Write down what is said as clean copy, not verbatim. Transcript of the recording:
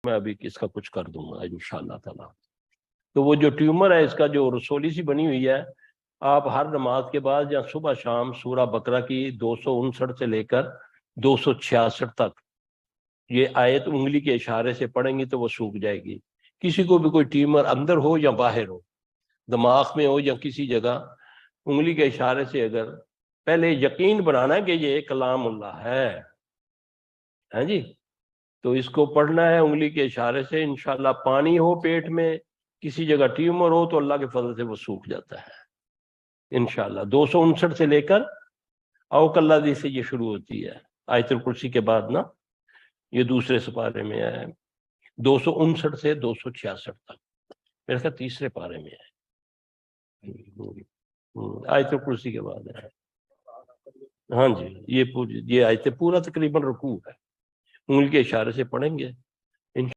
میں ابھی اس کا کچھ کر دوں گا انشاءاللہ تعالیٰ۔ تو وہ جو ٹیومر ہے اس کا جو رسولی سی بنی ہوئی ہے، آپ ہر نماز کے بعد یا صبح شام سورہ بقرہ کی 259 سے لے کر 266 تک یہ آیت انگلی کے اشارے سے پڑھیں گی تو وہ سوکھ جائے گی۔ کسی کو بھی کوئی ٹیومر اندر ہو یا باہر ہو، دماغ میں ہو یا کسی جگہ، انگلی کے اشارے سے اگر پہلے یقین بنانا ہے کہ یہ کلام اللہ ہے، ہاں جی، تو اس کو پڑھنا ہے انگلی کے اشارے سے، انشاءاللہ پانی ہو پیٹ میں، کسی جگہ ٹیومر ہو تو اللہ کے فضل سے وہ سوکھ جاتا ہے انشاءاللہ۔ 259 سے لے کر اوک اللہ دی سے یہ شروع ہوتی ہے آیت الکرسی کے بعد نا، یہ دوسرے سپارے میں ہے، 259 سے 266 تک، میرے خیال تیسرے پارے میں ہے، آیت الکرسی کے بعد ہے۔ ہاں جی، یہ آیت پورا تقریباً رکوع ہے، انگلی کے اشارے سے پڑھیں گے